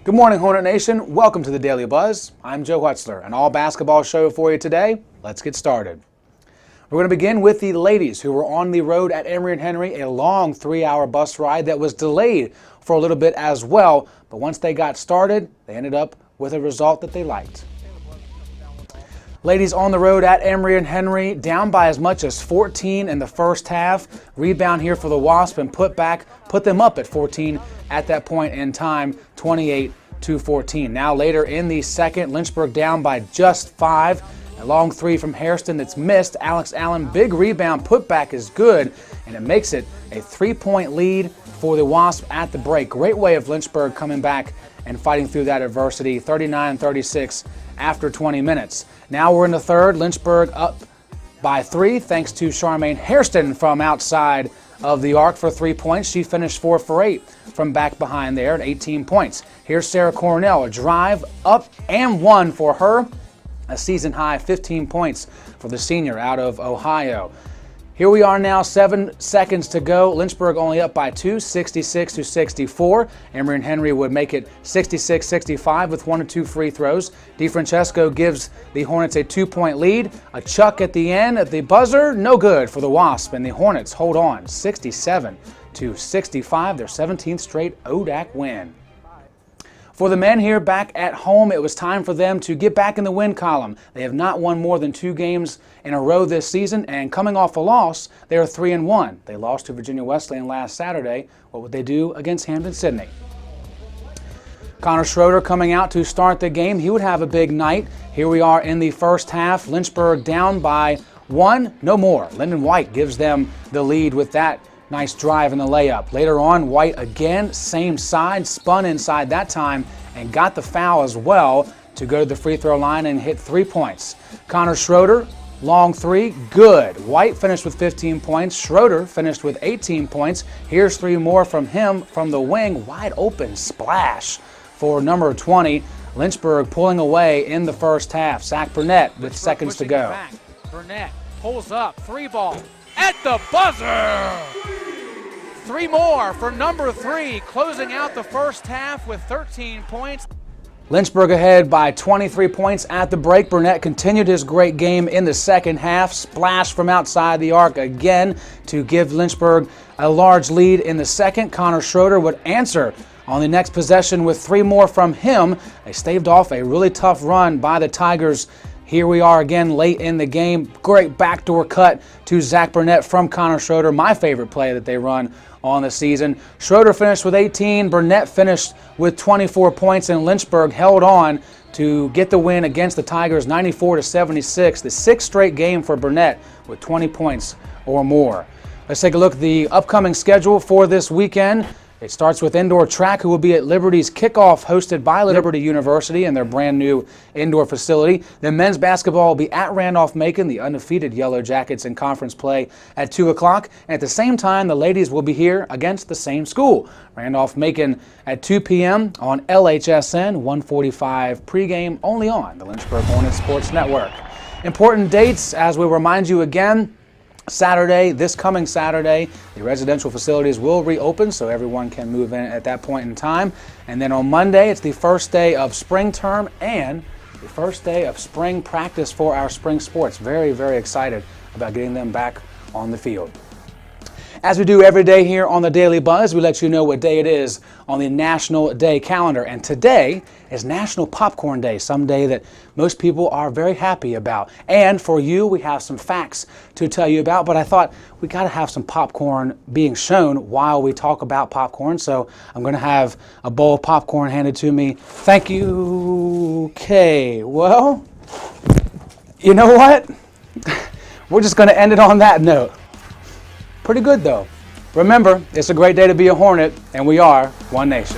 Good morning, Hornet Nation. Welcome to the Daily Buzz. I'm Joe Hutzler, an all-basketball show for you today. Let's get started. We're going to begin with the ladies who were on the road at Emory & Henry, a long 3-hour bus ride that was delayed for a little bit as well. But once they got started, they ended up with a result that they liked. Ladies on the road at Emory & Henry, down by as much as 14 in the first half. Rebound here for the Wasp and put them up at 14 at that point in time, 28-14. Now later in the second, Lynchburg down by just 5. A long three from Hairston that's missed. Alex Allen, big rebound, putback is good, and it makes it a 3-point lead for the Wasp at the break. Great way of Lynchburg coming back and fighting through that adversity, 39-36 after 20 minutes. Now we're in the third, Lynchburg up by 3 thanks to Charmaine Hairston from outside of the arc for 3 points. She finished 4 for 8 from back behind there at 18 points. Here's Sarah Cornell, a drive up and 1 for her. A season high 15 points for the senior out of Ohio. Here we are now, 7 seconds to go. Lynchburg only up by 2, 66-64. Emory & Henry would make it 66-65 with 1 or 2 free throws. DeFrancesco gives the Hornets a 2-point lead. A chuck at the end at the buzzer, no good for the Wasp, and the Hornets hold on 67-65, their 17th straight ODAC win. For the men here back at home, it was time for them to get back in the win column. They have not won more than 2 games in a row this season, and coming off a loss, they are 3-1. They lost to Virginia Wesleyan last Saturday. What would they do against Hampden-Sydney? Connor Schroeder coming out to start the game. He would have a big night. Here we are in the first half. Lynchburg down by 1, no more. Lyndon White gives them the lead with that nice drive in the layup. Later on, White again, same side, spun inside that time and got the foul as well to go to the free throw line and hit 3 points. Connor Schroeder, long 3, good. White finished with 15 points. Schroeder finished with 18 points. Here's 3 more from him from the wing. Wide open splash for number 20. Lynchburg pulling away in the first half. Zach Burnett with seconds to go. Burnett pulls up, 3 ball at the buzzer. 3 more for number 3, closing out the first half with 13 points. Lynchburg ahead by 23 points at the break. Burnett continued his great game in the second half. Splash from outside the arc again to give Lynchburg a large lead in the second. Connor Schroeder would answer on the next possession with 3 more from him. They staved off a really tough run by the Tigers. Here we are again late in the game. Great backdoor cut to Zach Burnett from Connor Schroeder. My favorite play that they run on the season. Schroeder finished with 18. Burnett finished with 24 points, and Lynchburg held on to get the win against the Tigers 94-76. The 6th straight game for Burnett with 20 points or more. Let's take a look at the upcoming schedule for this weekend. It starts with indoor track, who will be at Liberty's kickoff hosted by Liberty University in their brand new indoor facility. Then men's basketball will be at Randolph-Macon, the undefeated Yellow Jackets in conference play at 2 o'clock. And at the same time, the ladies will be here against the same school. Randolph-Macon at 2 p.m. on LHSN, 145 pregame, only on the Lynchburg Hornets Sports Network. Important dates, as we remind you again, Saturday, this coming Saturday, the residential facilities will reopen so everyone can move in at that point in time. And then on Monday, it's the first day of spring term and the first day of spring practice for our spring sports. Very, very excited about getting them back on the field. As we do every day here on the Daily Buzz, we let you know what day it is on the National Day calendar. And today is National Popcorn Day, some day that most people are very happy about. And for you, we have some facts to tell you about, but I thought we got to have some popcorn being shown while we talk about popcorn. So I'm going to have a bowl of popcorn handed to me. Thank you. Okay, well, you know what? We're just going to end it on that note. Pretty good, though. Remember, it's a great day to be a Hornet, and we are one nation.